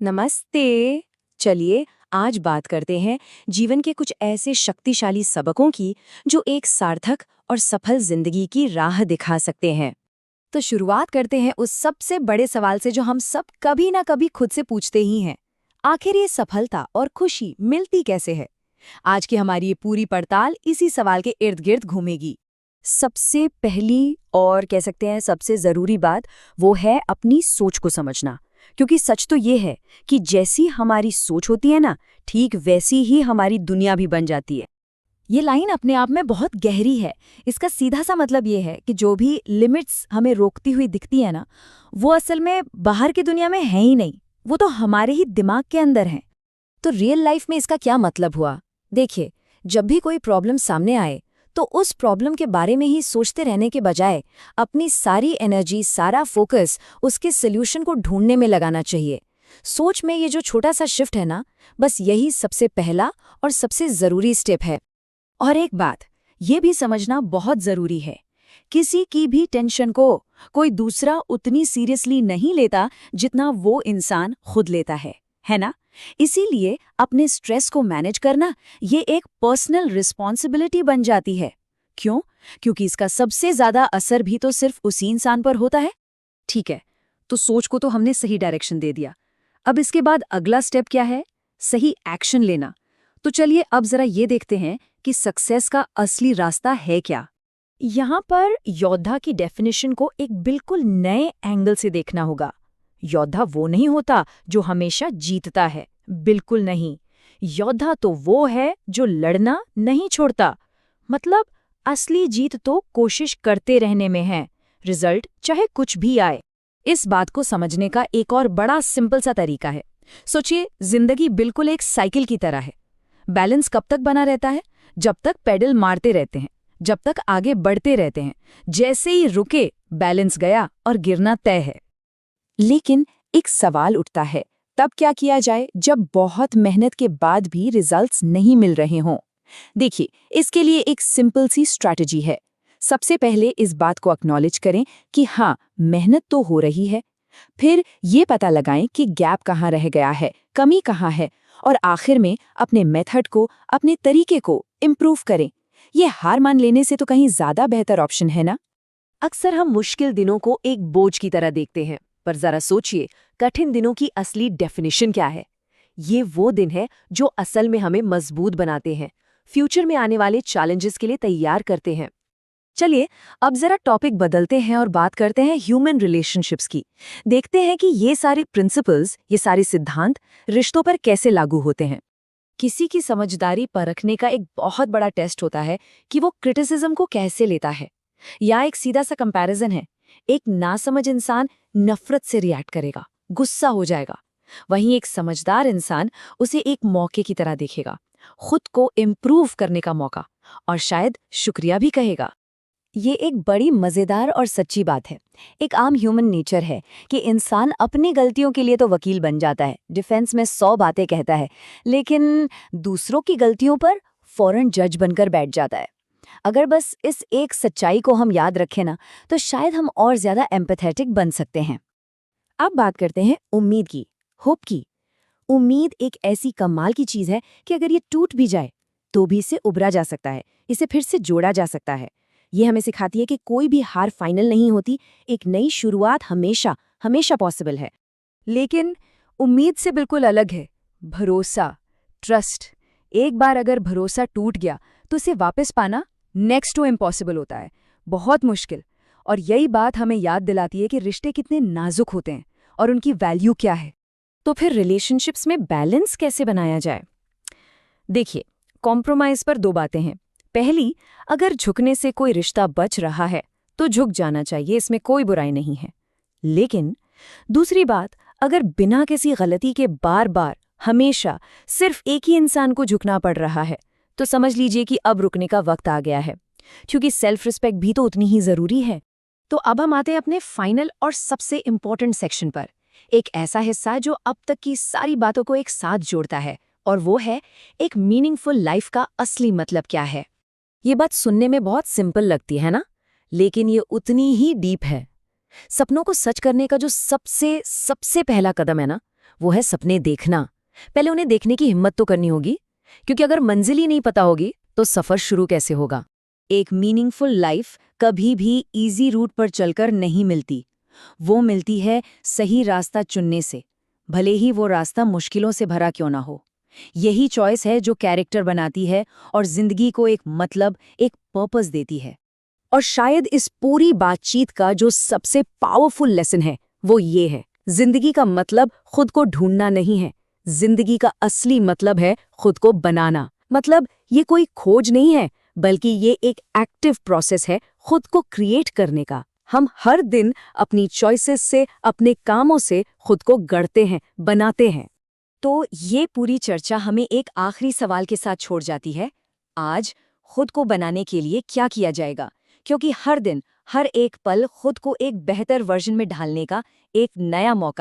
नमस्ते। चलिए आज बात करते हैं जीवन के कुछ ऐसे शक्तिशाली सबकों की जो एक सार्थक और सफल जिंदगी की राह दिखा सकते हैं। तो शुरुआत करते हैं उस सबसे बड़े सवाल से जो हम सब कभी ना कभी खुद से पूछते ही हैं। आखिर ये सफलता और खुशी मिलती कैसे है? आज की हमारी ये पूरी पड़ताल इसी सवाल के इर्द गिर्द घूमेगी। सबसे पहली और कह सकते हैं सबसे जरूरी बात वो है अपनी सोच को समझना। क्योंकि सच तो ये है कि जैसी हमारी सोच होती है ना, ठीक वैसी ही हमारी दुनिया भी बन जाती है। ये लाइन अपने आप में बहुत गहरी है। इसका सीधा सा मतलब ये है कि जो भी लिमिट्स हमें रोकती हुई दिखती है ना, वो असल में बाहर की दुनिया में है ही नहीं, वो तो हमारे ही दिमाग के अंदर हैं। तो रियल लाइफ में इसका क्या मतलब हुआ? देखिए, जब भी कोई प्रॉब्लम सामने आए तो उस प्रॉब्लम के बारे में ही सोचते रहने के बजाय अपनी सारी एनर्जी, सारा फोकस उसके सॉल्यूशन को ढूंढने में लगाना चाहिए। सोच में ये जो छोटा सा शिफ्ट है ना, बस यही सबसे पहला और सबसे जरूरी स्टेप है। और एक बात ये भी समझना बहुत जरूरी है, किसी की भी टेंशन को कोई दूसरा उतनी सीरियसली नहीं लेता जितना वो इंसान खुद लेता है ना? इसीलिए अपने स्ट्रेस को मैनेज करना ये एक पर्सनल रिस्पॉन्सिबिलिटी बन जाती है। क्यों? क्योंकि इसका सबसे ज्यादा असर भी तो सिर्फ उसी इंसान पर होता है। ठीक है, तो सोच को तो हमने सही डायरेक्शन दे दिया। अब इसके बाद अगला स्टेप क्या है? सही एक्शन लेना। तो चलिए अब जरा ये देखते हैं कि सक्सेस का असली रास्ता है क्या। यहाँ पर योद्धा की डेफिनेशन को एक बिल्कुल नए एंगल से देखना होगा। योद्धा वो नहीं होता जो हमेशा जीतता है, बिल्कुल नहीं। योद्धा तो वो है जो लड़ना नहीं छोड़ता। मतलब असली जीत तो कोशिश करते रहने में है, रिजल्ट चाहे कुछ भी आए। इस बात को समझने का एक और बड़ा सिंपल सा तरीका है। सोचिए, जिंदगी बिल्कुल एक साइकिल की तरह है। बैलेंस कब तक बना रहता है? जब तक पेडल मारते रहते हैं, जब तक आगे बढ़ते रहते हैं। जैसे ही रुके, बैलेंस गया और गिरना तय है। लेकिन एक सवाल उठता है, तब क्या किया जाए जब बहुत मेहनत के बाद भी रिजल्ट्स नहीं मिल रहे हों? देखिए, इसके लिए एक सिंपल सी स्ट्रैटेजी है। सबसे पहले इस बात को एक्नॉलेज करें कि हाँ, मेहनत तो हो रही है। फिर ये पता लगाएं कि गैप कहाँ रह गया है, कमी कहाँ है, और आखिर में अपने मेथड को, अपने तरीके को इम्प्रूव करें। ये हार मान लेने से तो कहीं ज्यादा बेहतर ऑप्शन है ना? अक्सर हम मुश्किल दिनों को एक बोझ की तरह देखते हैं, पर जरा सोचिए, कठिन दिनों की असली डेफिनेशन क्या है? ये वो दिन है जो असल में हमें मजबूत बनाते हैं, फ्यूचर में आने वाले चैलेंजेस के लिए तैयार करते हैं। चलिए अब जरा टॉपिक बदलते हैं और बात करते हैं ह्यूमन रिलेशनशिप्स की। देखते हैं कि ये सारे प्रिंसिपल्स, ये सारे सिद्धांत रिश्तों पर कैसे लागू होते हैं। किसी की समझदारी परखने का एक बहुत बड़ा टेस्ट होता है कि वो क्रिटिसिज्म को कैसे लेता है। या एक सीधा सा कंपैरिजन है, एक नासमझ इंसान नफरत से रिएक्ट करेगा, गुस्सा हो जाएगा। वहीं एक समझदार इंसान उसे एक मौके की तरह देखेगा, खुद को इम्प्रूव करने का मौका, और शायद शुक्रिया भी कहेगा। ये एक बड़ी मजेदार और सच्ची बात है। एक आम ह्यूमन नेचर है कि इंसान अपनी गलतियों के लिए तो वकील बन जाता है, डिफेंस में 100 बातें कहता है, लेकिन दूसरों की गलतियों पर फौरन जज बनकर बैठ जाता है। अगर बस इस एक सच्चाई को हम याद रखें ना, तो शायद हम और ज्यादा एम्पैथेटिक बन सकते हैं। अब बात करते हैं उम्मीद की, होप की। उम्मीद एक ऐसी कमाल की चीज है कि अगर ये टूट भी जाए तो भी इसे उभरा जा सकता है, इसे फिर से जोड़ा जा सकता है। ये हमें सिखाती है कि कोई भी हार फाइनल नहीं होती, एक नई शुरुआत हमेशा हमेशा पॉसिबल है। लेकिन उम्मीद से बिल्कुल अलग है भरोसा, ट्रस्ट। एक बार अगर भरोसा टूट गया तो उसे वापस पाना नेक्स्ट टू इम्पॉसिबल होता है, बहुत मुश्किल। और यही बात हमें याद दिलाती है कि रिश्ते कितने नाजुक होते हैं और उनकी वैल्यू क्या है। तो फिर रिलेशनशिप्स में बैलेंस कैसे बनाया जाए? देखिए, कॉम्प्रोमाइज पर 2 बातें हैं। पहली, अगर झुकने से कोई रिश्ता बच रहा है तो झुक जाना चाहिए, इसमें कोई बुराई नहीं है। लेकिन दूसरी बात, अगर बिना किसी गलती के बार बार हमेशा सिर्फ एक ही इंसान को झुकना पड़ रहा है, तो समझ लीजिए कि अब रुकने का वक्त आ गया है, क्योंकि सेल्फ रिस्पेक्ट भी तो उतनी ही जरूरी है। तो अब हम आते हैं अपने फाइनल और सबसे इम्पोर्टेंट सेक्शन पर, एक ऐसा हिस्सा जो अब तक की सारी बातों को एक साथ जोड़ता है, और वो है एक मीनिंगफुल लाइफ का असली मतलब क्या है। ये बात सुनने में बहुत सिंपल लगती है ना, लेकिन ये उतनी ही डीप है। सपनों को सच करने का जो सबसे सबसे पहला कदम है ना, वो है सपने देखना। पहले उन्हें देखने की हिम्मत तो करनी होगी, क्योंकि अगर मंजिल ही नहीं पता होगी तो सफ़र शुरू कैसे होगा। एक मीनिंगफुल लाइफ कभी भी इजी रूट पर चलकर नहीं मिलती। वो मिलती है सही रास्ता चुनने से, भले ही वो रास्ता मुश्किलों से भरा क्यों ना हो। यही चॉइस है जो कैरेक्टर बनाती है और जिंदगी को एक मतलब, एक पर्पस देती है। और शायद इस पूरी बातचीत का जो सबसे पावरफुल लेसन है वो ये है, जिंदगी का मतलब खुद को ढूंढना नहीं है, जिंदगी का असली मतलब है खुद को बनाना। मतलब ये कोई खोज नहीं है, बल्कि ये एक एक्टिव प्रोसेस है खुद को क्रिएट करने का। हम हर दिन अपनी चॉइसेस से, अपने कामों से खुद को गढ़ते हैं, बनाते हैं। तो ये पूरी चर्चा हमें एक आखिरी सवाल के साथ छोड़ जाती है। आज खुद को बनाने के लिए क्या किया जाएगा? क्योंकि हर दिन, हर एक पल खुद को एक बेहतर वर्जन में ढालने का एक नया मौका